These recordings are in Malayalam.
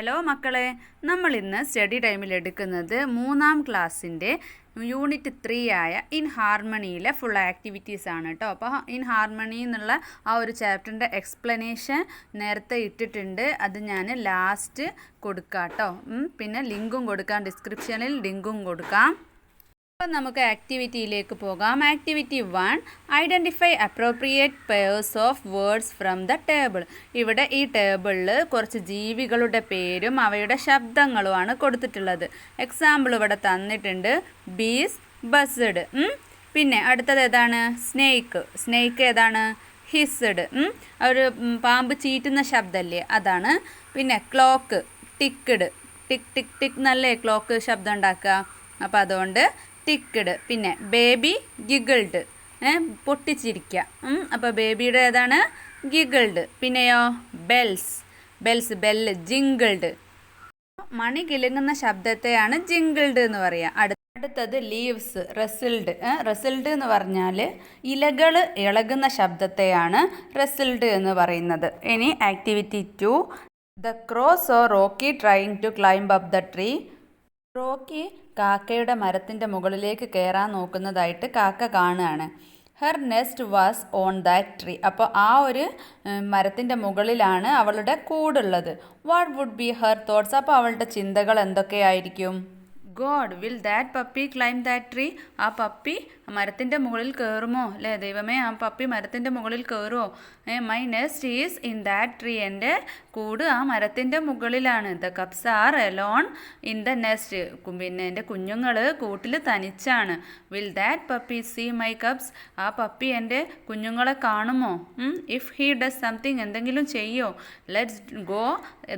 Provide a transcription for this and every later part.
ഹലോ മക്കളെ, നമ്മൾ ഇന്ന് സ്റ്റഡി ടൈമിൽ എടുക്കുന്നത് 3ാം ക്ലാസ്സിൻ്റെ യൂണിറ്റ് 3 ആയ ഇൻ ഹാർമണിയിലെ ഫുൾ ആക്ടിവിറ്റീസ് ആണ് കേട്ടോ. അപ്പോൾ ഇൻ ഹാർമണി എന്നുള്ള ആ ഒരു ചാപ്റ്ററിൻ്റെ എക്സ്പ്ലനേഷൻ നേരത്തെ ഇട്ടിട്ടുണ്ട്. അത് ഞാൻ ലാസ്റ്റ് കൊടുക്കാം കേട്ടോ. പിന്നെ ലിങ്കും കൊടുക്കാം, ഡിസ്ക്രിപ്ഷനിൽ ലിങ്കും കൊടുക്കാം. അപ്പോൾ നമുക്ക് ആക്ടിവിറ്റിയിലേക്ക് പോകാം. Activity 1, identify appropriate pairs of words from the table. ഇവിടെ ഈ ടേബിളിൽ കുറച്ച് ജീവികളുടെ പേരും അവയുടെ ശബ്ദങ്ങളുമാണ് കൊടുത്തിട്ടുള്ളത്. എക്സാമ്പിൾ ഇവിടെ തന്നിട്ടുണ്ട്. ബീസ്, ബസ്ഡ്. പിന്നെ അടുത്തത് ഏതാണ്? സ്നേക്ക്. സ്നേക്ക് ഏതാണ്? ഹിസ്ഡ്. ഒരു പാമ്പ് ചീറ്റുന്ന ശബ്ദമല്ലേ, അതാണ്. പിന്നെ ക്ലോക്ക്, ടിക്ക്ഡ്. ടിക് ടിക് ടിക് എന്നല്ലേ ക്ലോക്ക് ശബ്ദം ഉണ്ടാക്കുക, അപ്പോൾ അതുകൊണ്ട് ടിക്ക്ഡ്. പിന്നെ ബേബി, ഗിഗിൾഡ്. പൊട്ടിച്ചിരിക്കുക. അപ്പോൾ ബേബിയുടെ ഏതാണ്? ഗിഗിൾഡ്. പിന്നെയോ ബെൽസ്. Bells, bell, jingled. മണി കിലുങ്ങുന്ന ശബ്ദത്തെയാണ് ജിങ്കിൾഡ് എന്ന് പറയുക. അടുത്തത് ലീവ്സ്, റസിൽഡ്. റസിൽഡ് എന്ന് പറഞ്ഞാൽ ഇലകൾ ഇളകുന്ന ശബ്ദത്തെയാണ് റസിൽഡ് എന്ന് പറയുന്നത്. ഇനി activity 2, the crow saw Rocky trying to climb up the tree. Rocky കാക്കയുടെ മരത്തിൻ്റെ മുകളിലേക്ക് കയറാൻ നോക്കുന്നതായിട്ട് കാക്ക കാണുകയാണ്. Her nest was on that tree. അപ്പോൾ ആ ഒരു മരത്തിൻ്റെ മുകളിലാണ് അവളുടെ കൂടുള്ളത്. What would be her thoughts. അപ്പോൾ അവളുടെ ചിന്തകൾ എന്തൊക്കെയായിരിക്കും? God, will that puppy climb that tree. ആ പപ്പി മരത്തിൻ്റെ മുകളിൽ കയറുമോ? അല്ലേ ദൈവമേ, ആ പപ്പി മരത്തിൻ്റെ മുകളിൽ കയറുമോ? My nest is in that tree. എൻ്റെ കൂട് ആ മരത്തിൻ്റെ മുകളിലാണ്. The cubs are alone in the nest. പിന്നെ എൻ്റെ കുഞ്ഞുങ്ങൾ കൂട്ടിൽ തനിച്ചാണ്. Will that puppy see my cubs. ആ പപ്പി എൻ്റെ കുഞ്ഞുങ്ങളെ കാണുമോ? ഇഫ് ഹീ ഡസ് സംതിങ്, എന്തെങ്കിലും ചെയ്യോ? Let's go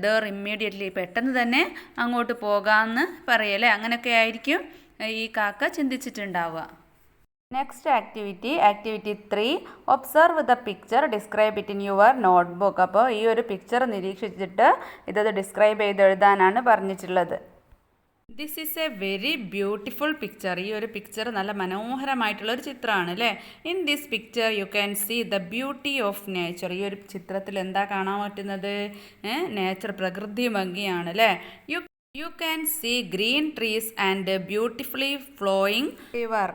there immediately. പെട്ടെന്ന് തന്നെ അങ്ങോട്ട് പോകാമെന്ന് പറയല്ലേ. അങ്ങനെയൊക്കെ ആയിരിക്കും ഈ കാക്ക ചിന്തിച്ചിട്ടുണ്ടാവുക. Next activity 3, observe the picture, describe it in your notebook. അപ്പോൾ ഈ ഒരു പിക്ചർ നിരീക്ഷിച്ചിട്ട് ഇതത് ഡിസ്ക്രൈബ് ചെയ്ത് എഴുതാനാണ് പറഞ്ഞിട്ടുള്ളത്. This is a very beautiful picture. ഈ ഒരു പിക്ചർ നല്ല മനോഹരമായിട്ടുള്ളൊരു ചിത്രമാണ് അല്ലേ. In this picture you can see the beauty of nature. ഈ ഒരു ചിത്രത്തിൽ എന്താ കാണാൻ പറ്റുന്നത്? നേച്ചർ, പ്രകൃതി ഭംഗിയാണ് അല്ലേ. You can see green trees and beautifully flowing river.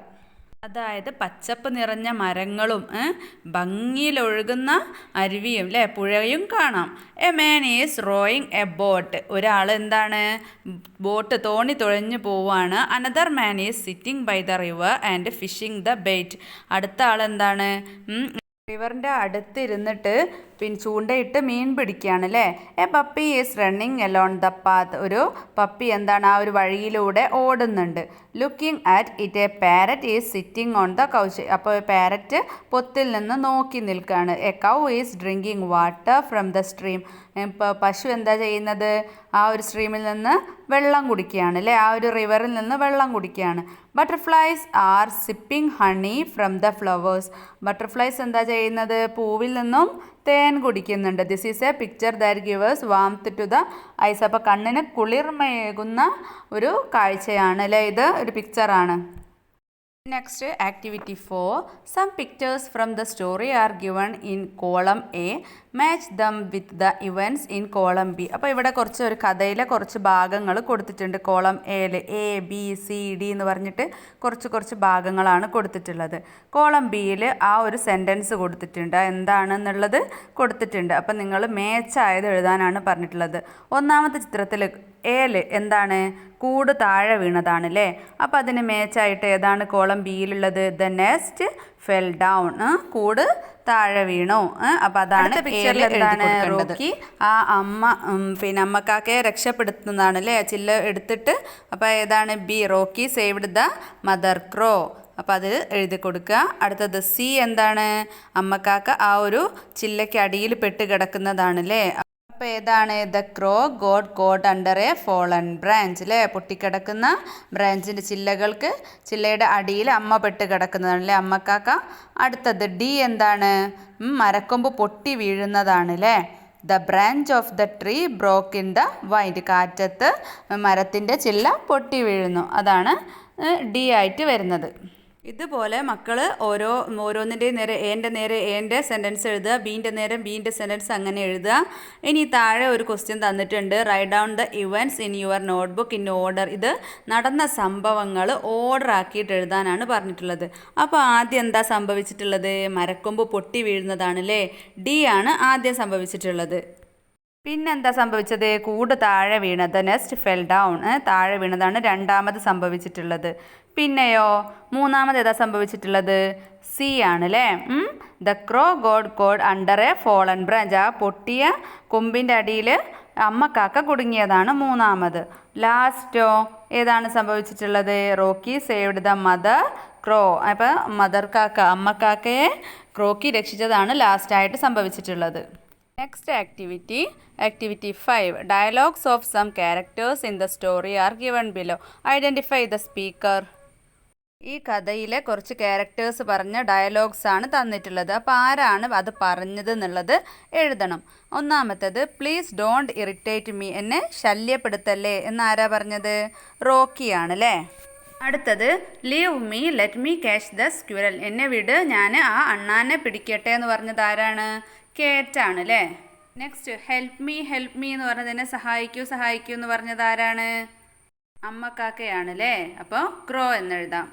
അതായത് പച്ചപ്പ് നിറഞ്ഞ മരങ്ങളും ഭംഗിയിലൊഴുകുന്ന അരുവിയും അല്ലേ, പുഴയും കാണാം. A man is rowing a boat. ഒരാൾ എന്താണ്? ബോട്ട്, തോണി തുഴഞ്ഞു പോവാണ്. Another man is sitting by the river and fishing the bait. അടുത്ത ആൾ എന്താണ്? റിവറിൻ്റെ അടുത്ത് ഇരുന്നിട്ട് ചൂണ്ടയിട്ട് മീൻ പിടിക്കുകയാണ് അല്ലേ. A puppy is running along the path. ഒരു പപ്പി എന്താണ്? ആ ഒരു വഴിയിലൂടെ ഓടുന്നുണ്ട്. Looking at it, a parrot is sitting on the couch. അപ്പോൾ പാരറ്റ് പൊത്തിൽ നിന്ന് നോക്കി നിൽക്കുകയാണ്. A cow is drinking water from the stream. ഇപ്പോൾ പശു എന്താ ചെയ്യുന്നത്? ആ ഒരു സ്ട്രീമിൽ നിന്ന് വെള്ളം കുടിക്കുകയാണ് അല്ലേ, ആ ഒരു റിവറിൽ നിന്ന് വെള്ളം കുടിക്കുകയാണ്. Butterflies are sipping honey from the flowers. Butterflies എന്താ ചെയ്യുന്നത്? പൂവിൽ നിന്നും തേൻ കുടിക്കുന്നുണ്ട്. This is a picture that gives warmth to the eyes. അപ്പോൾ കണ്ണിന് കുളിർമയേകുന്ന ഒരു കാഴ്ചയാണ് അല്ലേ, ഇത് ഒരു പിക്ചറാണ്. Next activity 4, some pictures from the story are given in column A, match them with the events in column B. അപ്പോൾ ഇവിടെ ഒരു കഥയിലെ കുറച്ച് ഭാഗങ്ങൾ കൊടുത്തിട്ടുണ്ട്. കോളം എയിൽ എ ബി സി ഡി എന്ന് പറഞ്ഞിട്ട് കുറച്ച് ഭാഗങ്ങളാണ് കൊടുത്തിട്ടുള്ളത്. കോളം ബിയിൽ ആ ഒരു സെൻറ്റൻസ് കൊടുത്തിട്ടുണ്ട്, എന്താണെന്നുള്ളത് കൊടുത്തിട്ടുണ്ട്. അപ്പം നിങ്ങൾ മേച്ചായത് എഴുതാനാണ് പറഞ്ഞിട്ടുള്ളത്. ഒന്നാമത്തെ ചിത്രത്തിൽ എയിൽ എന്താണ്? കൂട് താഴെ വീണതാണ് അല്ലേ. അപ്പോൾ അതിന് മേച്ചായിട്ട് ഏതാണ് കോളം ബിയിലുള്ളത്? The nest fell down. കൂട് താഴെ വീണു. അപ്പോൾ അതാണ് പിക്ചറിൽ എന്താണ്? റോക്കി ആ അമ്മക്കാക്കയെ രക്ഷപ്പെടുത്തുന്നതാണ് അല്ലേ, ചില്ല എടുത്തിട്ട്. അപ്പോൾ ഏതാണ്? B, Rocky saved the mother crow. അപ്പോൾ അത് എഴുതി കൊടുക്കുക. അടുത്തത് സി എന്താണ്? അമ്മക്കാക്ക ആ ഒരു ചില്ലയ്ക്ക് അടിയിൽ പെട്ട് കിടക്കുന്നതാണ് അല്ലേ. അപ്പോൾ ഏതാണ്? The crow got caught under a fallen branch അല്ലേ, പൊട്ടിക്കിടക്കുന്ന ബ്രാഞ്ചിൻ്റെ ചില്ലയുടെ അടിയിൽ അമ്മ പെട്ട് കിടക്കുന്നതാണ് അല്ലേ, അമ്മക്കാക്ക. അടുത്തത് ഡി എന്താണ്? മരക്കൊമ്പ് പൊട്ടി വീഴുന്നതാണ് അല്ലേ. The branch of the tree broke in the wind. കാറ്റത്ത് മരത്തിൻ്റെ ചില്ല പൊട്ടി വീഴുന്നു, അതാണ് ഡി ആയിട്ട് വരുന്നത്. ഇതുപോലെ മക്കൾ ഓരോന്നിൻ്റെയും നേരെ എൻ്റെ സെൻറ്റൻസ് എഴുതുക, ബീൻ്റെ നേരം ബീൻ്റെ സെൻറ്റൻസ് അങ്ങനെ എഴുതുക. ഇനി താഴെ ഒരു ക്വസ്റ്റ്യൻ തന്നിട്ടുണ്ട്. Write down the events in your notebook in order. ഇത് നടന്ന സംഭവങ്ങൾ ഓർഡർ ആക്കിയിട്ട് എഴുതാനാണ് പറഞ്ഞിട്ടുള്ളത്. അപ്പോൾ ആദ്യം എന്താ സംഭവിച്ചിട്ടുള്ളത്? മരക്കൊമ്പ് പൊട്ടി വീഴുന്നതാണല്ലേ. ഡി ആണ് ആദ്യം സംഭവിച്ചിട്ടുള്ളത്. പിന്നെന്താ സംഭവിച്ചത്? കൂട് താഴെ വീണത്, നെസ്റ്റ് ഫെൽ ഡൗൺ, താഴെ വീണതാണ് രണ്ടാമത് സംഭവിച്ചിട്ടുള്ളത്. പിന്നെയോ മൂന്നാമത് ഏതാ സംഭവിച്ചിട്ടുള്ളത്? സി ആണല്ലേ. The crow got under a fallen branch. ആ പൊട്ടിയ കൊമ്പിൻ്റെ അടിയിൽ അമ്മക്കാക്ക കുടുങ്ങിയതാണ് മൂന്നാമത്. ലാസ്റ്റോ ഏതാണ് സംഭവിച്ചിട്ടുള്ളത്? Rocky saved the mother crow. അപ്പോൾ അമ്മക്കാക്കയെ ക്രോക്കി രക്ഷിച്ചതാണ് ലാസ്റ്റായിട്ട് സംഭവിച്ചിട്ടുള്ളത്. Next activity 5. Dialogues of some characters in the story are given below. Identify the speaker. ഈ കഥയിലെ കുറച്ച് ക്യാരക്ടേഴ്സ് പറഞ്ഞ ഡയലോഗ്സ് ആണ് തന്നിട്ടുള്ളത്. അപ്പോൾ ആരാണ് അത് പറഞ്ഞത് എന്നുള്ളത് എഴുതണം. ഒന്നാമത്തേത്, പ്ലീസ് ഡോണ്ട് ഇറിറ്റേറ്റ് മീ, എന്നെ ശല്യപ്പെടുത്തല്ലേ എന്നാരാ പറഞ്ഞത്? റോക്കിയാണ് അല്ലേ. അടുത്തത്, leave me let me catch the squirrel, എന്നെ വിട് ഞാൻ ആ അണ്ണാനെ പിടിക്കട്ടെ എന്ന് പറഞ്ഞത് ആരാണ്? കേറ്റാണ് അല്ലേ. നെക്സ്റ്റ്, ഹെൽപ്പ് മീ എന്ന് പറഞ്ഞതിനെ സഹായിക്കൂ എന്ന് പറഞ്ഞത് ആരാണ്? അമ്മക്കാക്കയാണ് അല്ലേ. അപ്പോൾ ക്രോ എന്നെഴുതാം.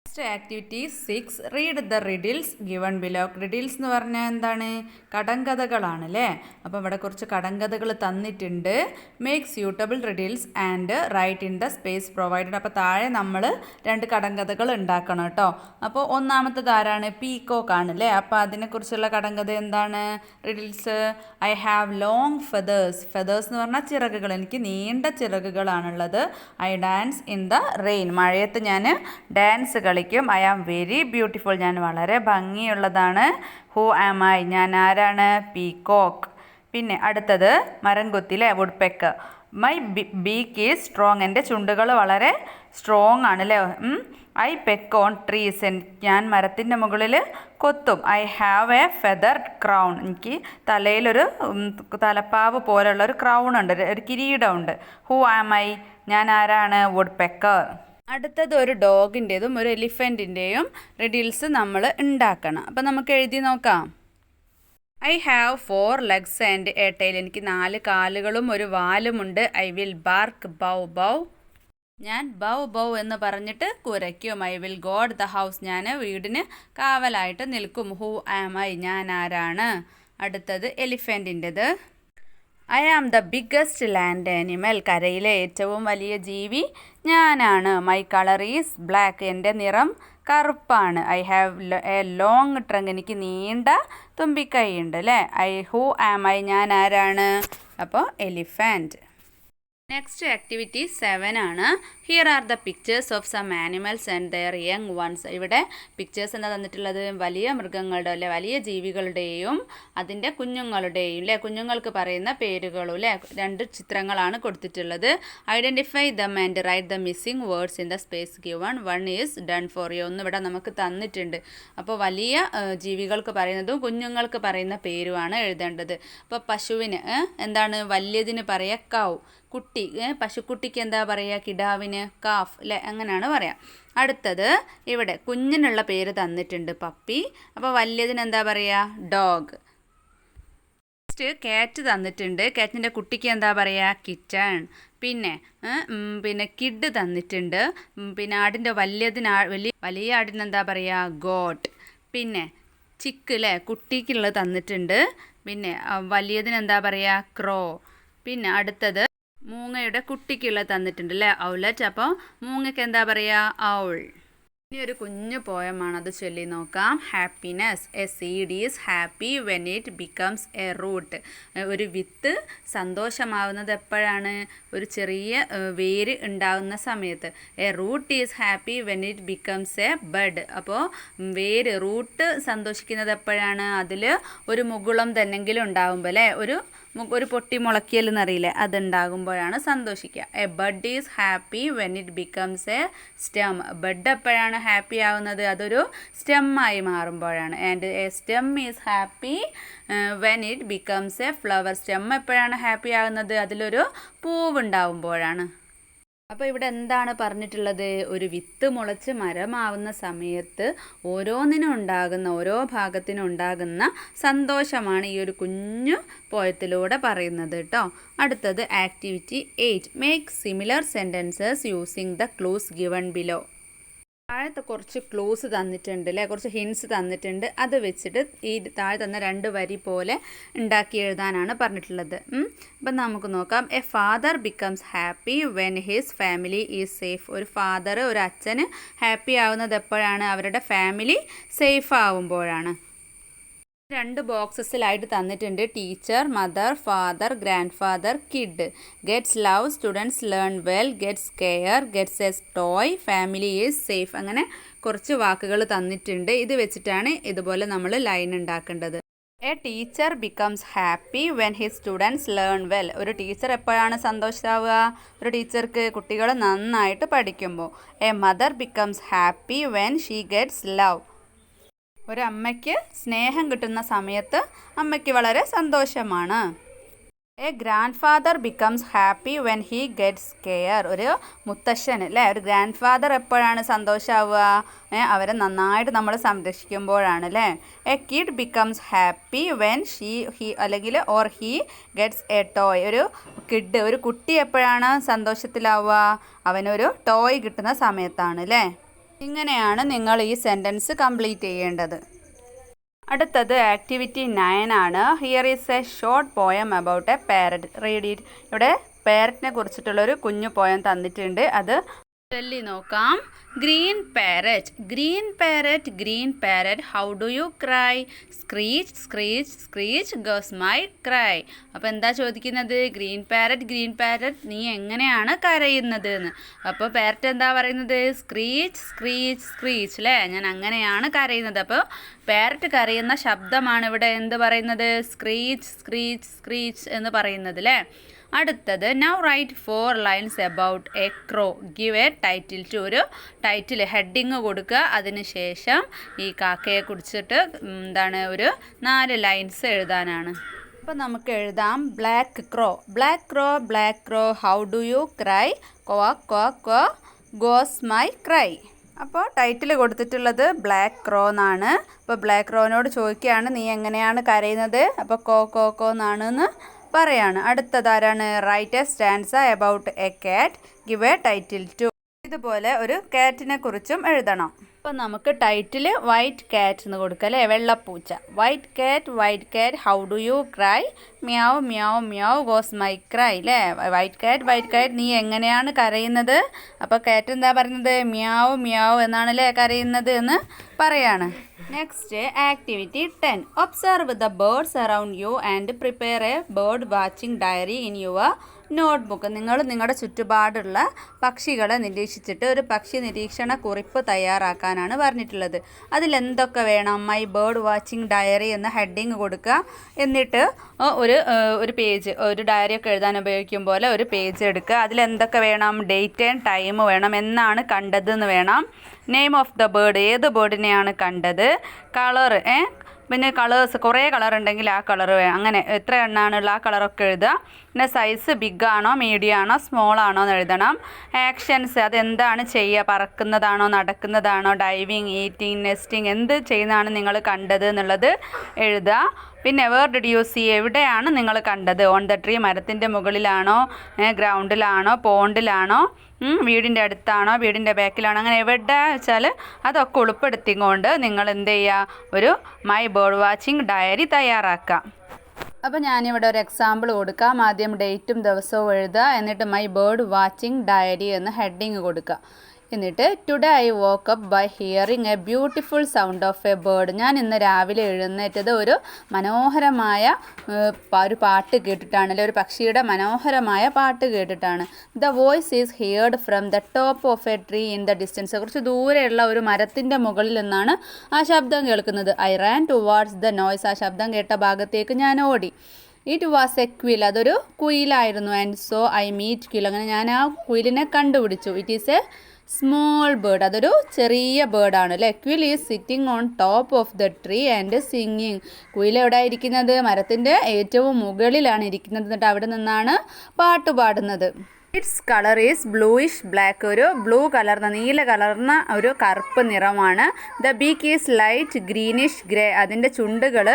Next activity 6. Read the riddles given below. Riddles എന്ന് പറഞ്ഞാൽ എന്താണ്? കടങ്കഥകളാണ് അല്ലേ. അപ്പോൾ ഇവിടെ കുറച്ച് കടങ്കഥകൾ തന്നിട്ടുണ്ട്. Make suitable riddles and write in the space provided. അപ്പോൾ താഴെ നമ്മൾ 2 കടങ്കഥകൾ ഉണ്ടാക്കണം കേട്ടോ. അപ്പോൾ ഒന്നാമത്തത് ആരാണ്? പീകോക്ക് ആണ് അല്ലേ. അപ്പോൾ അതിനെക്കുറിച്ചുള്ള കടങ്കഥ എന്താണ്? Riddles. I have long feathers എന്ന് പറഞ്ഞാൽ ചിറകുകൾ, എനിക്ക് നീണ്ട ചിറകുകളാണുള്ളത്. I dance in the rain, മഴയത്ത് ഞാൻ ഡാൻസ് കളിക്കും. ഐ ആം വെരി ബ്യൂട്ടിഫുൾ, ഞാൻ വളരെ ഭംഗിയുള്ളതാണ്. ഹൂ ആം ഐ, ഞാൻ ആരാണ്? പീകോക്ക്. പിന്നെ അടുത്തത് മരംകൊത്തിലെ woodpecker. My beak is strong, എൻ്റെ ചുണ്ടുകൾ വളരെ സ്ട്രോങ് ആണ് അല്ലേ. ഐ പെക്ക് ഓൺ ട്രീസ്, ഞാൻ മരത്തിൻ്റെ മുകളിൽ കൊത്തും. ഐ ഹാവ് എ ഫെദർഡ് ക്രൗൺ, എനിക്ക് തലയിലൊരു തലപ്പാവ് പോലുള്ള ഒരു ക്രൗൺ ഉണ്ട്, ഒരു കിരീടമുണ്ട്. ഹൂ ആം ഐ, ഞാൻ ആരാണ്? Woodpecker. അടുത്തത് ഒരു ഡോഗിൻ്റെതും ഒരു എലിഫൻറ്റിൻ്റെയും റിഡിൽസ് നമ്മൾ ഉണ്ടാക്കണം. അപ്പം നമുക്ക് എഴുതി നോക്കാം. I have 4 legs and a tail, എനിക്ക് 4 കാലുകളും ഒരു വാലുമുണ്ട്. I will bark bow bow, ഞാൻ ബൗ എന്ന് പറഞ്ഞിട്ട് കുരയ്ക്കും. I will guard the house, ഞാൻ വീടിന് കാവലായിട്ട് നിൽക്കും. ഹൂ ആം ഐ, ഞാൻ ആരാണ്? അടുത്തത് എലിഫൻറ്റിൻ്റെത്. I am the biggest land animal, കരയിലെ ഏറ്റവും വലിയ ജീവി ഞാനാണ്. മൈ കളർ ഈസ് ബ്ലാക്ക്, എൻ്റെ നിറം കറുപ്പാണ്. I have a long trunk, എനിക്ക് നീണ്ട തുമ്പിക്കൈയുണ്ട് അല്ലേ. ഹൂ ആം ഐ, ഞാൻ ആരാണ്? അപ്പോൾ എലിഫൻറ്റ്. നെക്സ്റ്റ് ആക്ടിവിറ്റി 7 ആണ്. Here are the pictures of some animals and their young ones. ഇവിടെ പിക്ചേഴ്സ് എന്താ തന്നിട്ടുള്ളത്? വലിയ മൃഗങ്ങളുടെ അല്ലെ, വലിയ ജീവികളുടെയും അതിൻ്റെ കുഞ്ഞുങ്ങളുടെയും അല്ലേ, കുഞ്ഞുങ്ങൾക്ക് പറയുന്ന പേരുകളും അല്ലേ, 2 ചിത്രങ്ങളാണ് കൊടുത്തിട്ടുള്ളത്. Identify them and write the missing words in the space given. 1 is done for you, ഒന്ന് ഇവിടെ നമുക്ക് തന്നിട്ടുണ്ട്. അപ്പോൾ വലിയ ജീവികൾക്ക് പറയുന്നതും കുഞ്ഞുങ്ങൾക്ക് പറയുന്ന പേരുമാണ് എഴുതേണ്ടത്. അപ്പോൾ പശുവിന് എന്താണ്? വലിയതിന് പറയുക കൗ, കുട്ടി പശുക്കുട്ടിക്ക് എന്താ പറയുക? കിടാവിന് കാഫ് അല്ലേ, അങ്ങനെയാണ് പറയാം. അടുത്തത് ഇവിടെ കുഞ്ഞിനുള്ള പേര് തന്നിട്ടുണ്ട്, പപ്പി. അപ്പോൾ വലിയതിന് എന്താ പറയുക? ഡോഗ്. നെക്സ്റ്റ് കാറ്റ് തന്നിട്ടുണ്ട്, കാറ്റിൻ്റെ കുട്ടിക്ക് എന്താ പറയുക? കിറ്റൺ. പിന്നെ കിഡ് തന്നിട്ടുണ്ട്. പിന്നെ ആടിൻ്റെ വലിയ ആടിന് എന്താ പറയുക? ഗോട്ട്. പിന്നെ ചിക്ക് അല്ലേ, കുട്ടിക്കുള്ളത് തന്നിട്ടുണ്ട്. പിന്നെ വലിയതിന് എന്താ പറയുക? ക്രോ. പിന്നെ അടുത്തത് മൂങ്ങയുടെ കുട്ടിക്കുള്ളത് തന്നിട്ടുണ്ട് അല്ലേ, ഔലറ്റ്. അപ്പോൾ മൂങ്ങയ്ക്ക് എന്താ പറയുക? ഔൾ. ഇനി ഒരു കുഞ്ഞു പോയമാണ്, അത് ചൊല്ലി നോക്കാം. Happiness. A seed is happy when it becomes a root. ഒരു വിത്ത് സന്തോഷമാവുന്നത് എപ്പോഴാണ്? ഒരു ചെറിയ വേര് ഉണ്ടാകുന്ന സമയത്ത്. A root is happy when it becomes a bud. അപ്പോൾ റൂട്ട് സന്തോഷിക്കുന്നത് എപ്പോഴാണ്? അതിൽ ഒരു മുകുളം തന്നെങ്കിലും ഉണ്ടാകുമ്പോൾ അല്ലേ, ഒരു പൊട്ടി മുളക്കിയൽ എന്നറിയില്ലേ, അതുണ്ടാകുമ്പോഴാണ് സന്തോഷിക്കുക. A bud is happy when it becomes a stem. Bud എപ്പോഴാണ് ഹാപ്പി ആവുന്നത്? അതൊരു സ്റ്റെമ്മായി മാറുമ്പോഴാണ്. And a stem is happy when it becomes a flower. Stem എപ്പോഴാണ് ഹാപ്പി ആകുന്നത്? അതിലൊരു പൂവുണ്ടാവുമ്പോഴാണ്. അപ്പോൾ ഇവിടെ എന്താണ് പറഞ്ഞിട്ടുള്ളത്? ഒരു വിത്ത് മുളച്ച് മരമാവുന്ന സമയത്ത് ഓരോ ഭാഗത്തിനും ഉണ്ടാകുന്ന സന്തോഷമാണ് ഈ ഒരു കുഞ്ഞു പോയത്തിലൂടെ പറയുന്നത് കേട്ടോ. അടുത്തത് activity 8. Make similar sentences using the clues given below. താഴത്തെ കുറച്ച് ക്ലൂസ് തന്നിട്ടുണ്ട് അല്ലേ, കുറച്ച് ഹിൻസ് തന്നിട്ടുണ്ട്. അത് വെച്ചിട്ട് ഈ താഴെ തന്ന 2 വരി പോലെ ഉണ്ടാക്കി എഴുതാനാണ് പറഞ്ഞിട്ടുള്ളത്. അപ്പം നമുക്ക് നോക്കാം. A father becomes happy when his family is safe. ഒരു ഫാദർ, ഒരു അച്ഛന് ഹാപ്പി ആവുന്നത് എപ്പോഴാണ്? അവരുടെ ഫാമിലി സേഫ് ആവുമ്പോഴാണ്. 2 ബോക്സസിലായിട്ട് തന്നിട്ടുണ്ട്. Teacher, mother, father, grand father, kid. Gets love, students learn well, gets care, gets A toy, family is safe. അങ്ങനെ കുറച്ച് വാക്കുകൾ തന്നിട്ടുണ്ട്. ഇത് വെച്ചിട്ടാണ് ഇതുപോലെ നമ്മൾ ലൈൻ ഉണ്ടാക്കേണ്ടത്. A teacher becomes happy when his students learn well. ഒരു ടീച്ചർ എപ്പോഴാണ് സന്തോഷമാവുക? ഒരു ടീച്ചർക്ക് കുട്ടികൾ നന്നായിട്ട് പഠിക്കുമ്പോൾ. A mother becomes happy when she gets love. ഒരമ്മയ്ക്ക് സ്നേഹം കിട്ടുന്ന സമയത്ത് അമ്മയ്ക്ക് വളരെ സന്തോഷമാണ്. A grandfather becomes happy when he gets care. ഒരു മുത്തശ്ശൻ അല്ലേ, ഒരു ഗ്രാൻഡ് ഫാദർ എപ്പോഴാണ് സന്തോഷമാവുക? അവരെ നന്നായിട്ട് നമ്മൾ സംരക്ഷിക്കുമ്പോഴാണ് അല്ലേ. A kid becomes happy when he gets A toy. ഒരു കുട്ടി എപ്പോഴാണ് സന്തോഷത്തിലാവുക? അവനൊരു ടോയ് കിട്ടുന്ന സമയത്താണ് അല്ലേ. ഇങ്ങനെയാണ് നിങ്ങൾ ഈ സെൻറ്റൻസ് കംപ്ലീറ്റ് ചെയ്യേണ്ടത്. അടുത്തത് ആക്ടിവിറ്റി 9 ആണ്. Here is A short poem about A parrot. Read it. ഇവിടെ പാരറ്റിനെ കുറിച്ചിട്ടുള്ളൊരു കുഞ്ഞു പോയം തന്നിട്ടുണ്ട്. അത് ചൊല്ലി നോക്കാം. Green parrot, green parrot, green parrot, how do you cry? Screech screech screech goes my cry. അപ്പോൾ എന്താ ചോദിക്കുന്നത്? ഗ്രീൻ പാരറ്റ് നീ എങ്ങനെയാണ് കരയുന്നത് എന്ന്. അപ്പോൾ പാരറ്റ് എന്താ പറയുന്നത്? സ്ക്രീച്ച് സ്ക്രീച്ച് സ്ക്രീച്ച് അല്ലേ, ഞാൻ അങ്ങനെയാണ് കരയുന്നത്. അപ്പോൾ പാരറ്റ് കരയുന്ന ശബ്ദമാണ് ഇവിടെ എന്ത് പറയുന്നത്? സ്ക്രീച്ച് സ്ക്രീച്ച് സ്ക്രീച്ച് എന്ന് പറയുന്നത് അല്ലേ. അടുത്തത് now write 4 lines about a crow. Give a title to. ഒരു ടൈറ്റിൽ ഹെഡിങ് കൊടുക്കുക. അതിനുശേഷം ഈ കാക്കയെ കുറിച്ചിട്ട് ഒരു 4 ലൈൻസ് എഴുതാനാണ്. അപ്പോൾ നമുക്ക് എഴുതാം. Black crow, black crow, black crow, how do you cry? ക്വാ ക്വാ ക്വാ ഗോസ് മൈ ക്രൈ. അപ്പോൾ ടൈറ്റിൽ കൊടുത്തിട്ടുള്ളത് ബ്ലാക്ക് ക്രോ എന്നാണ്. അപ്പോൾ ബ്ലാക്ക് ക്രോനോട് ചോദിക്കുകയാണ് നീ എങ്ങനെയാണ് കരയുന്നത്? അപ്പോൾ കോ എന്നാണെന്ന് പറയാണ്. അടുത്തതാരാണ്? Write a stanza about a cat. Give a title to. ഇതുപോലെ ഒരു കാറ്റിനെ കുറിച്ചും എഴുതണം. അപ്പോൾ നമുക്ക് ടൈറ്റിൽ വൈറ്റ് കാറ്റ് എന്ന് കൊടുക്കുക അല്ലേ, വെള്ളപ്പൂച്ച. White cat, how do you cry? Meow meow meow goes my cry അല്ലേ. വൈറ്റ് കാറ്റ് നീ എങ്ങനെയാണ് കരയുന്നത്? അപ്പോൾ കാറ്റ് എന്താ പറയുന്നത്? മ്യാവ് മ്യാവ് എന്നാണല്ലേ കരയുന്നത് എന്ന് പറയാണ്. Next activity 10. Observe the birds around you and prepare a bird watching diary in your notebook. നിങ്ങൾ നിങ്ങളുടെ ചുറ്റുപാടുള്ള പക്ഷികളെ നിരീക്ഷിച്ചിട്ട് ഒരു പക്ഷി നിരീക്ഷണ കുറിപ്പ് തയ്യാറാക്കാനാണ് പറഞ്ഞിട്ടുള്ളത്. അതിലെന്തൊക്കെ വേണം? മൈ ബേർഡ് വാച്ചിങ് ഡയറി എന്ന ഹെഡിങ് കൊടുക്കുക. എന്നിട്ട് ഒരു പേജ്, ഒരു ഡയറിയൊക്കെ എഴുതാൻ ഉപയോഗിക്കും പോലെ ഒരു പേജ് എടുക്കുക. അതിലെന്തൊക്കെ വേണം? ഡേറ്റ് ആൻഡ് ടൈം വേണം, എന്നാണ് കണ്ടതെന്ന് വേണം. നെയിം ഓഫ് ദ ബേർഡ്, ഏത് ബേർഡിനെയാണ് കണ്ടത്. കളർ, പിന്നെ കളേഴ്സ് കുറേ കളർ ഉണ്ടെങ്കിൽ ആ കളർ അങ്ങനെ എത്ര എണ്ണാണുള്ള ആ കളറൊക്കെ എഴുതുക. പിന്നെ സൈസ് ബിഗ് ആണോ മീഡിയം ആണോ സ്മോൾ ആണോ എന്ന് എഴുതണം. ആക്ഷൻസ്, അതെന്താണ് ചെയ്യുക? പറക്കുന്നതാണോ നടക്കുന്നതാണോ ഡൈവിങ് ഈറ്റിംഗ് നെസ്റ്റിംഗ് എന്ത് ചെയ്യുന്നതാണ് നിങ്ങൾ കണ്ടത് എന്നുള്ളത് എഴുതുക. പിന്നെ വേർ ഡിഡ് യു സീ, എവിടെയാണ് നിങ്ങൾ കണ്ടത്? ഓൺ ദ ട്രീ, മരത്തിൻ്റെ മുകളിലാണോ, ഗ്രൗണ്ടിലാണോ, പോണ്ടിലാണോ, വീടിൻ്റെ അടുത്താണോ, വീടിൻ്റെ ബാക്കിലാണോ, അങ്ങനെ എവിടെ വെച്ചാൽ അതൊക്കെ ഉൾപ്പെടുത്തിക്കൊണ്ട് നിങ്ങൾ എന്ത് ചെയ്യുക? ഒരു മൈ ബേർഡ് വാച്ചിങ് ഡയറി തയ്യാറാക്കാം. അപ്പോൾ ഞാനിവിടെ ഒരു എക്സാമ്പിൾ കൊടുക്കാം. ആദ്യം ഡേറ്റും ദിവസവും എഴുതുക. എന്നിട്ട് മൈ ബേർഡ് വാച്ചിങ് ഡയറി എന്ന് ഹെഡിങ് കൊടുക്കുക. എന്നിട്ട് today I woke up by hearing a beautiful sound of a bird. ഞാൻ ഇന്ന് രാവിലെ എഴുന്നേറ്റത് ഒരു മനോഹരമായ ഒരു പാട്ട് കേട്ടിട്ടാണ്, അല്ലെങ്കിൽ ഒരു പക്ഷിയുടെ മനോഹരമായ പാട്ട് കേട്ടിട്ടാണ്. The voice is heard from the top of a tree in the distance. കുറച്ച് ദൂരെയുള്ള ഒരു മരത്തിൻ്റെ മുകളിൽ നിന്നാണ് ആ ശബ്ദം കേൾക്കുന്നത്. I ran towards the noise. ആ ശബ്ദം കേട്ട ഭാഗത്തേക്ക് ഞാൻ ഓടി. It was a koel. അതൊരു കുയിലായിരുന്നു. And so I meet koel. അങ്ങനെ ഞാൻ ആ കുയിലിനെ കണ്ടുപിടിച്ചു. It is a small bird. അതൊരു ചെറിയ ബേർഡാണ് അല്ലേ. Koel is sitting on top of the tree and singing. കുയിൽ എവിടെ ഇരിക്കുന്നത്? മരത്തിൻ്റെ ഏറ്റവും മുകളിലാണ് ഇരിക്കുന്നത്. എന്നിട്ട് അവിടെ നിന്നാണ് പാട്ട് പാടുന്നത്. Its colour is bluish black, ഒരു ബ്ലൂ കലർന്ന നീല കലർന്ന ഒരു കറുപ്പ് നിറമാണ്. The beak is light greenish grey, അതിൻ്റെ ചുണ്ടുകൾ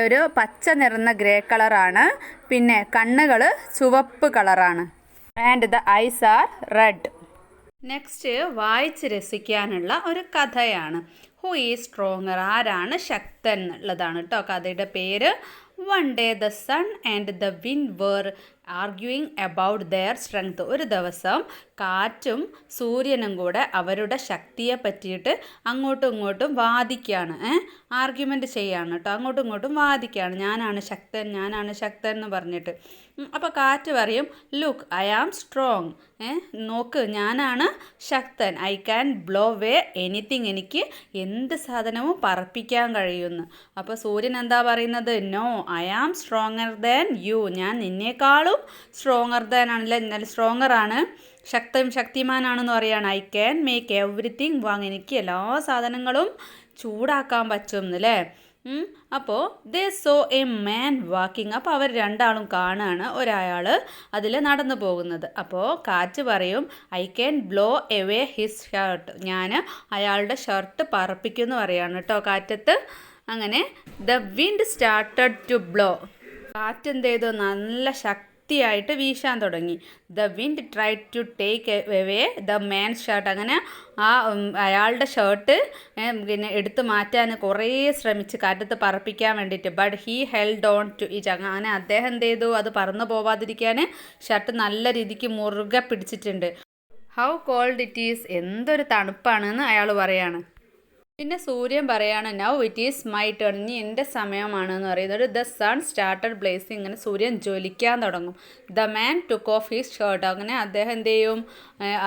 ഒരു പച്ച നിറന്ന ഗ്രേ കളറാണ്. പിന്നെ കണ്ണുകൾ ചുവപ്പ് കളറാണ്. And the ice are red. Next വായിച്ച് രസിക്കാനുള്ള ഒരു കഥയാണ്. ഹു ഈസ് സ്ട്രോങ്ങർ, ആരാണ് ശക്തൻ എന്നുള്ളതാണ് കേട്ടോ കഥയുടെ പേര്. One day the sun and the wind were arguing about their strength. ഒരു ദിവസം കാറ്റും സൂര്യനും കൂടെ അവരുടെ ശക്തിയെ പറ്റിയിട്ട് അങ്ങോട്ടും ഇങ്ങോട്ടും വാദിക്കുകയാണ്. ആർഗ്യുമെൻറ്റ് ചെയ്യാണ് കേട്ടോ, അങ്ങോട്ടും ഇങ്ങോട്ടും വാദിക്കുകയാണ്, ഞാനാണ് ശക്തൻ എന്ന് പറഞ്ഞിട്ട്. അപ്പോൾ കാറ്റ് പറയും, ലുക്ക് ഐ ആം സ്ട്രോങ്, നോക്ക് ഞാനാണ് ശക്തൻ, I can blow away anything, എനിക്ക് എന്ത് സാധനവും പറപ്പിക്കാൻ കഴിയുമെന്ന്. അപ്പോൾ സൂര്യൻ എന്താ പറയുന്നത്, no I am stronger than you, ഞാൻ നിന്നേക്കാളും സ്ട്രോങ്ങർ ദാൻ ആണല്ലേ, നല്ല സ്ട്രോങ്ങറാണ്, ശക്തിമാനാണെന്ന് പറയുകയാണ്. I can make everything warm, എനിക്ക് എല്ലാ സാധനങ്ങളും ചൂടാക്കാൻ പറ്റും എന്നല്ലേ. അപ്പോൾ they saw a man walking, അപ്പോൾ അവർ രണ്ടാളും കാണുകയാണ് ഒരാൾ അതിൽ നടന്നു പോകുന്നത്. അപ്പോൾ കാറ്റ് പറയും, I can blow away his shirt, ഞാൻ അയാളുടെ ഷർട്ട് പറപ്പിക്കുമെന്ന് പറയാണ് കേട്ടോ കാറ്റത്ത്. അങ്ങനെ the wind started to blow, കാറ്റ് എന്ത് ചെയ്തു, നല്ല ശക്തിയായിട്ട് വീശാൻ തുടങ്ങി. The wind try to take away the man shirt, അങ്ങനെ അയാളുടെ ഷർട്ട് പിന്നെ എടുത്തു മാറ്റാൻ കുറേ ശ്രമിച്ച് കാറ്റത്ത് പറപ്പിക്കാൻ വേണ്ടിയിട്ട്. But he held on to it, അങ്ങനെ അദ്ദേഹം എന്ത് ചെയ്തു, അത് പറന്നു പോവാതിരിക്കാൻ ഷർട്ട് നല്ല രീതിക്ക് മുറുകെ പിടിച്ചിട്ടുണ്ട്. ഹൗ കോൾഡ് ഇറ്റ് ഈസ്, എന്തൊരു തണുപ്പാണെന്ന് അയാൾ പറയാണ്. പിന്നെ സൂര്യൻ പറയാണ്, now it is my turn, ഇനി എൻ്റെ സമയമാണെന്ന് പറയുന്നത്. ദ സൺ സ്റ്റാർട്ടഡ് ബ്ലേസിങ്, ഇങ്ങനെ സൂര്യൻ ജ്വലിക്കാൻ തുടങ്ങും. The man took of his shirt, അങ്ങനെ അദ്ദേഹം എന്ത് ചെയ്യും,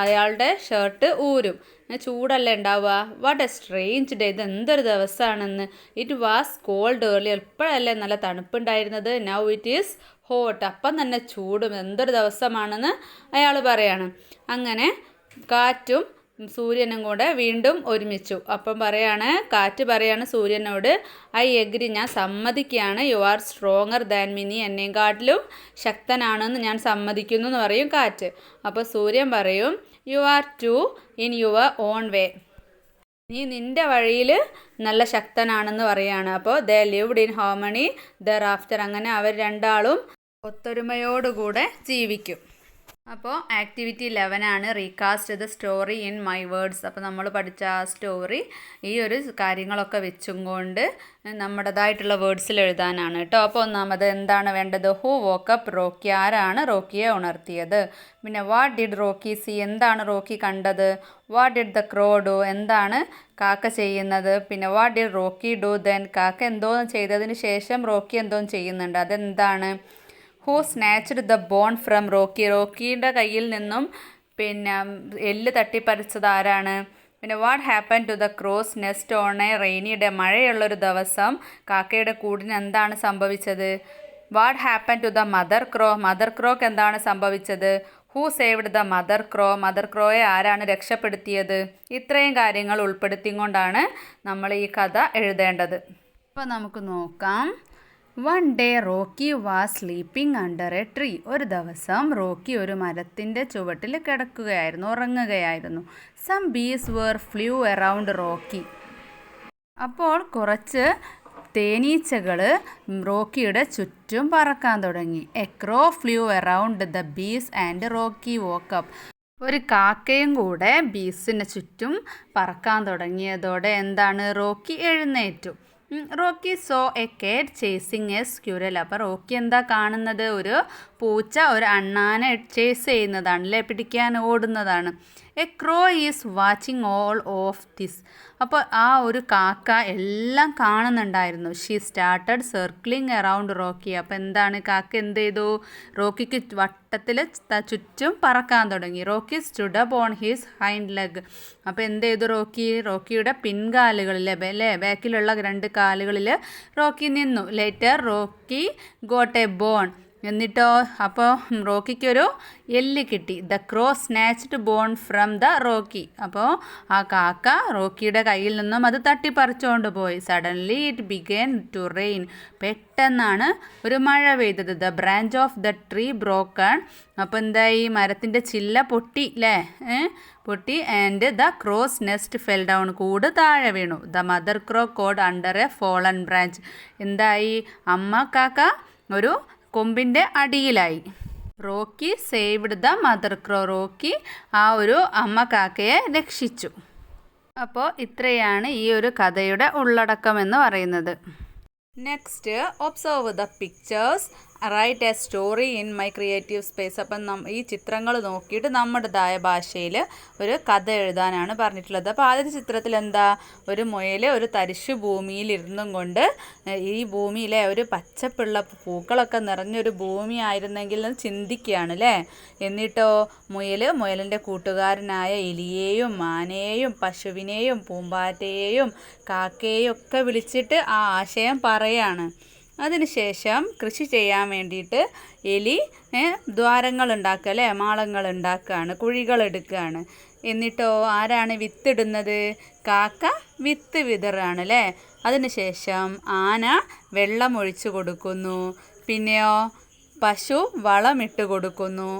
അയാളുടെ ഷർട്ട് ഊരും. ചൂടല്ലേ ഉണ്ടാവുക. വാട്ട് എ സ്ട്രേഞ്ച് ഡേ, ഇത് എന്തൊരു ദിവസമാണെന്ന്. ഇറ്റ് വാസ് കോൾഡ് ഏർലിയർ, ഇപ്പോഴല്ലേ നല്ല തണുപ്പുണ്ടായിരുന്നത്. നൗ ഇറ്റ് ഈസ് ഹോട്ട്, അപ്പം തന്നെ ചൂടും, എന്തൊരു ദിവസമാണെന്ന് അയാൾ പറയാണ്. അങ്ങനെ കാറ്റും സൂര്യനും കൂടെ വീണ്ടും ഒരുമിച്ചു. അപ്പം കാറ്റ് പറയാണ് സൂര്യനോട്, ഐ എഗ്രി, ഞാൻ സമ്മതിക്കുകയാണ്, you are stronger than me, നീ എന്നെക്കാട്ടിലും ശക്തനാണെന്ന് ഞാൻ സമ്മതിക്കുന്നു എന്ന് പറയും കാറ്റ്. അപ്പോൾ സൂര്യൻ പറയും, you are too in your own way, നീ നിൻ്റെ വഴിയിൽ നല്ല ശക്തനാണെന്ന് പറയാണ്. അപ്പോൾ they lived in harmony thereafter, അങ്ങനെ അവർ രണ്ടാളും ഒത്തൊരുമയോടുകൂടെ ജീവിക്കും. അപ്പോൾ ആക്ടിവിറ്റി 11 ആണ് recast the story in my words. അപ്പോൾ നമ്മൾ പഠിച്ച ആ സ്റ്റോറി ഈ ഒരു കാര്യങ്ങളൊക്കെ വെച്ചും കൊണ്ട് നമ്മുടേതായിട്ടുള്ള വേർഡ്സിൽ എഴുതാനാണ് കേട്ടോ. അപ്പോൾ ഒന്നാമത് എന്താണ് വേണ്ടത്, ഹൂ വോക്കപ്പ് റോക്കി, ആരാണ് റോക്കിയെ ഉണർത്തിയത്. പിന്നെ വാട്ട് ഡിഡ് റോക്കി സീ, എന്താണ് റോക്കി കണ്ടത്. What did the crow do, എന്താണ് കാക്ക ചെയ്യുന്നത്. പിന്നെ what did Rocky do then, കാക്ക എന്തോന്ന് ചെയ്തതിന് ശേഷം റോക്കി എന്തോന്ന് ചെയ്യുന്നുണ്ട്, അതെന്താണ്. Who snatched the bone from Rocky, റോക്കിയുടെ കയ്യിൽ നിന്നും പിന്നെ എല്ല് തട്ടിപ്പറിച്ചത് ആരാണ്. പിന്നെ what happen to the crow's nest on a rainy day, മഴയുള്ളൊരു ദിവസം കാക്കയുടെ കൂടിന് എന്താണ് സംഭവിച്ചത്. What happen to the mother crow, mother croak എന്താണ് സംഭവിച്ചത്. Who saved the mother crow, mother ക്രോയെ ആരാണ് രക്ഷപ്പെടുത്തിയത്. ഇത്രയും കാര്യങ്ങൾ ഉൾപ്പെടുത്തിക്കൊണ്ടാണ് നമ്മൾ ഈ കഥ എഴുതേണ്ടത്. അപ്പോൾ നമുക്ക് നോക്കാം. One day Rocky was sleeping under a tree, ഒരു ദിവസം റോക്കി ഒരു മരത്തിൻ്റെ ചുവട്ടിൽ കിടക്കുകയായിരുന്നു, ഉറങ്ങുകയായിരുന്നു. Some bees were flew around Rocky, അപ്പോൾ കുറച്ച് തേനീച്ചകൾ റോക്കിയുടെ ചുറ്റും പറക്കാൻ തുടങ്ങി. A crow flew around the bees and Rocky woke up, ഒരു കാക്കയും കൂടെ ബീസിന് ചുറ്റും പറക്കാൻ തുടങ്ങിയതോടെ എന്താണ്, റോക്കി എഴുന്നേറ്റു. Rocky so A Kate chasing A squirrel, അപ്പോൾ റോക്കി എന്താ കാണുന്നത്, ഒരു പൂച്ച ഒരു അണ്ണാനെ ചേസ് ചെയ്യുന്നതാണ് അല്ലേ, പിടിക്കാൻ ഓടുന്നതാണ്. A crow is watching all of this, അപ്പോൾ ആ ഒരു കാക്ക എല്ലാം കാണുന്നുണ്ടായിരുന്നു. She started circling around Rocky, അപ്പോൾ എന്താണ്, കാക്ക എന്ത് ചെയ്തു, റോക്കിക്ക് വട്ടത്തിൽ ചുറ്റും പറക്കാൻ തുടങ്ങി. Rocky stood up on his hind leg, അപ്പോൾ എന്ത് ചെയ്തു റോക്കിയുടെ പിൻകാലുകളിൽ അല്ലേ, ബാക്കിലുള്ള 2 കാലുകളിൽ റോക്കി നിന്നു. Later Rocky got a bone, എന്നിട്ടോ അപ്പോൾ റോക്കിക്കൊരു എല്ല് കിട്ടി. The crow snatched bone from the Rocky. അപ്പോൾ ആ കാക്ക റോക്കിയുടെ കയ്യിൽ നിന്നും അത് തട്ടിപ്പറിച്ചുകൊണ്ട് പോയി. Suddenly it began to rain. പെട്ടെന്നാണ് ഒരു മഴ പെയ്തത്. The branch of the tree broken. അപ്പോൾ എന്തായി, മരത്തിൻ്റെ ചില്ല പൊട്ടി അല്ലേ, പൊട്ടി. And the crow's nest fell down. കൂട് താഴെ വീണു. The mother crow caught under a fallen branch. എന്തായി, അമ്മ കാക്ക ഒരു കൊമ്പിൻ്റെ അടിയിലായി. Rocky saved the mother crow. Rocky ആ ഒരു അമ്മ കാക്കയെ രക്ഷിച്ചു. അപ്പോൾ ഇത്രയാണ് ഈ ഒരു കഥയുടെ ഉള്ളടക്കം എന്ന് പറയുന്നത്. Next, observe the pictures, write a story in my creative space. അപ്പം ഈ ചിത്രങ്ങൾ നോക്കിയിട്ട് നമ്മുടേതായ ഭാഷയിൽ ഒരു കഥ എഴുതാനാണ് പറഞ്ഞിട്ടുള്ളത്. അപ്പോൾ ആദ്യത്തെ ചിത്രത്തിൽ എന്താ, ഒരു മുയൽ ഒരു തരിശു ഭൂമിയിൽ ഇരുന്നും കൊണ്ട് ഈ ഭൂമിയിലെ ഒരു പച്ചപ്പുള്ള പൂക്കളൊക്കെ നിറഞ്ഞൊരു ഭൂമി ആയിരുന്നെങ്കിൽ എന്ന് ചിന്തിക്കുകയാണ് അല്ലേ. എന്നിട്ടോ മുയലിൻ്റെ കൂട്ടുകാരനായ എലിയെയും മാനയെയും പശുവിനെയും പൂമ്പാറ്റയെയും കാക്കയെയും ഒക്കെ വിളിച്ചിട്ട് ആ ആശയം പറയാണ്. അതിനുശേഷം കൃഷി ചെയ്യാൻ വേണ്ടിയിട്ട് എലി ദ്വാരങ്ങൾ ഉണ്ടാക്കുക അല്ലേ, മാളങ്ങൾ ഉണ്ടാക്കുകയാണ്, കുഴികൾ എടുക്കുകയാണ്. എന്നിട്ടോ ആരാണ് വിത്തിടുന്നത്, കാക്ക വിത്ത് വിതറാണ് അല്ലേ. അതിനുശേഷം ആന വെള്ളം ഒഴിച്ചു കൊടുക്കുന്നു. പിന്നെയോ പശു വളമിട്ട് കൊടുക്കുന്നു.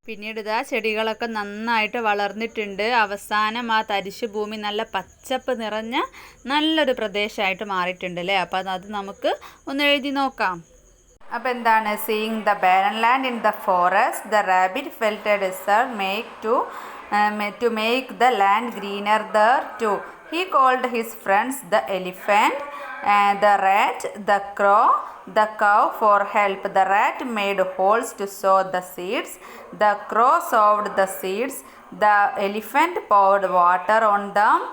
പിന്നീട് ഇതാ ചെടികളൊക്കെ നന്നായിട്ട് വളർന്നിട്ടുണ്ട്. അവസാനം ആ തരിശു ഭൂമി നല്ല പച്ചപ്പ് നിറഞ്ഞ നല്ലൊരു പ്രദേശമായിട്ട് മാറിയിട്ടുണ്ട് അല്ലേ. അപ്പോൾ അത് നമുക്ക് ഒന്ന് എഴുതി നോക്കാം. അപ്പോൾ എന്താണ്, seeing the barren land in the forest the rabbit felt a desire to make the land greener there too. He called his friends the elephant, the rat, the crow, the cow for help. The rat made holes to sow the seeds. The crow sowed the seeds. The elephant poured water on them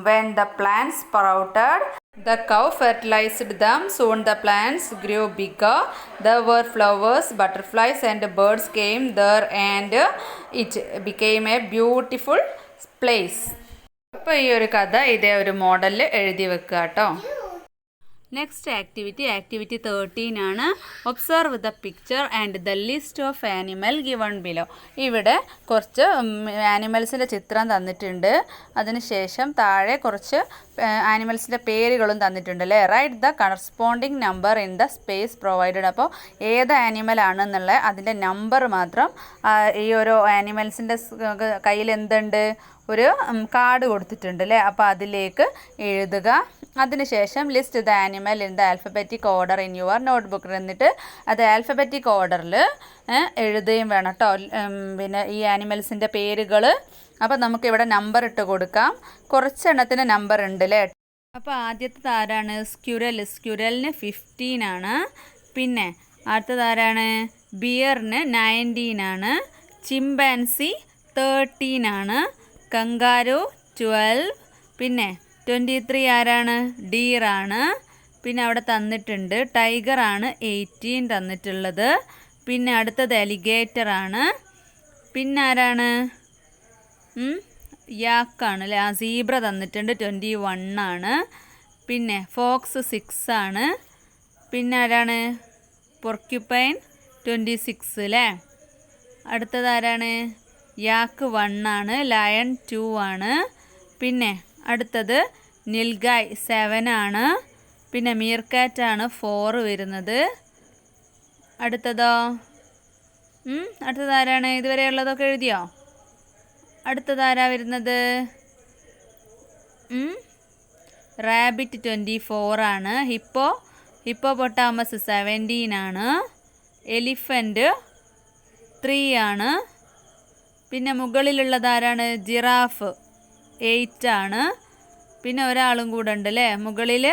when the plants sprouted. The cow fertilized them. Soon the plants grew bigger. There were flowers, butterflies, and birds came there, and it became a beautiful place. അപ്പോൾ ഈ ഒരു കഥ ഇതേ ഒരു മോഡലിൽ എഴുതി വെക്കുക കേട്ടോ. നെക്സ്റ്റ് ആക്ടിവിറ്റി 13 ആണ്. Observe the picture and the list of animal given below. ഇവിടെ കുറച്ച് ആനിമൽസിൻ്റെ ചിത്രം തന്നിട്ടുണ്ട്. അതിനുശേഷം താഴെ കുറച്ച് ആനിമൽസിൻ്റെ പേരുകളും തന്നിട്ടുണ്ട് അല്ലേ. Write the corresponding number in the space provided. അപ്പോൾ ഏത് ആനിമൽ ആണെന്നുള്ള അതിൻ്റെ നമ്പർ മാത്രം ഈ ഓരോ ആനിമൽസിൻ്റെ കയ്യിൽ എന്തുണ്ട്, ഒരു കാർഡ് കൊടുത്തിട്ടുണ്ട് അല്ലേ. അപ്പോൾ അതിലേക്ക് എഴുതുക. അതിനുശേഷം list the animal in the alphabetic order in your notebook. എന്നിട്ട് അത് ആൽഫബറ്റിക് ഓർഡറിൽ എഴുതുകയും വേണം കേട്ടോ. പിന്നെ ഈ ആനിമൽസിൻ്റെ പേരുകൾ. അപ്പോൾ നമുക്കിവിടെ നമ്പർ ഇട്ട് കൊടുക്കാം. കുറച്ചെണ്ണത്തിന് നമ്പർ ഉണ്ട് അല്ലേ. അപ്പോൾ ആദ്യത്തെ ആരാണ്, സ്ക്യുരലിന് 15 ആണ്. പിന്നെ അടുത്തത് ആരാണ്, ബിയറിന് 19 ആണ്. ചിമ്പാൻസി 13 ആണ്. കങ്കാരു 12. പിന്നെ 23 ആരാണ്, ഡീറാണ്. പിന്നെ അവിടെ തന്നിട്ടുണ്ട് ടൈഗറാണ് 18 തന്നിട്ടുള്ളത്. പിന്നെ അടുത്തത് അലിഗേറ്ററാണ്. പിന്നെ ആരാണ്, യാക്കാണ് അല്ലേ. ആ സീബ്ര തന്നിട്ടുണ്ട് 21 ആണ്. പിന്നെ ഫോക്സ് 6 ആണ്. പിന്നെ ആരാണ്, പൊർക്യുപ്പൈൻ 26 അല്ലേ. അടുത്തത് ആരാണ്, യാക്ക് 1 ആണ്. ലയൺ 2 ആണ്. പിന്നെ അടുത്തത് നിൽഗായ് 7 ആണ്. പിന്നെ മീർക്കാറ്റാണ് 4 വരുന്നത്. അടുത്തതോ, അടുത്തത് ആരാണ്, ഇതുവരെ ഉള്ളതൊക്കെ എഴുതിയോ? അടുത്തത് ആരാ വരുന്നത്, റാബിറ്റ് 24 ആണ്. ഹിപ്പോപ്പൊട്ടാമസ് 17 ആണ്. എലിഫൻറ്റ് 3 ആണ്. പിന്നെ മുകളിലുള്ളത് ആരാണ്, ജിറാഫ് 8 ആണ്. പിന്നെ ഒരാളും കൂടെ ഉണ്ട് അല്ലേ മുകളിൽ.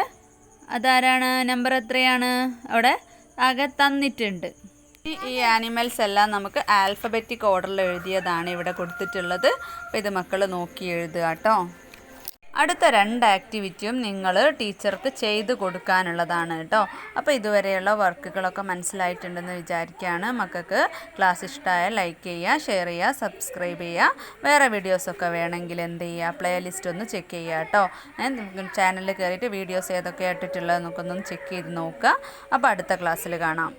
അതാരാണ്, നമ്പർ എത്രയാണ് അവിടെ ആകെ തന്നിട്ടുണ്ട്. ഈ ആനിമൽസ് എല്ലാം നമുക്ക് ആൽഫബറ്റിക് ഓർഡറിൽ എഴുതിയതാണ് ഇവിടെ കൊടുത്തിട്ടുള്ളത്. അപ്പോൾ ഇത് മക്കൾ നോക്കി എഴുതുക കേട്ടോ. അടുത്ത 2 ആക്ടിവിറ്റിയും നിങ്ങൾ ടീച്ചർക്ക് ചെയ്ത് കൊടുക്കാനുള്ളതാണ് കേട്ടോ. അപ്പോൾ ഇതുവരെയുള്ള വർക്കുകളൊക്കെ മനസ്സിലായിട്ടുണ്ടെന്ന് വിചാരിക്കുകയാണ്. മക്കൾക്ക് ക്ലാസ് ഇഷ്ടമായാൽ ലൈക്ക് ചെയ്യുക, ഷെയർ ചെയ്യുക, സബ്സ്ക്രൈബ് ചെയ്യുക. വേറെ വീഡിയോസൊക്കെ വേണമെങ്കിൽ എന്ത് ചെയ്യുക, പ്ലേലിസ്റ്റ് ഒന്ന് ചെക്ക് ചെയ്യുക കേട്ടോ. ചാനലിൽ കയറിയിട്ട് വീഡിയോസ് ഏതൊക്കെയാണ് ഇട്ടിട്ടുള്ളത് എന്നൊക്കെ ഒന്ന് ചെക്ക് ചെയ്ത് നോക്കുക. അപ്പോൾ അടുത്ത ക്ലാസ്സിൽ കാണാം.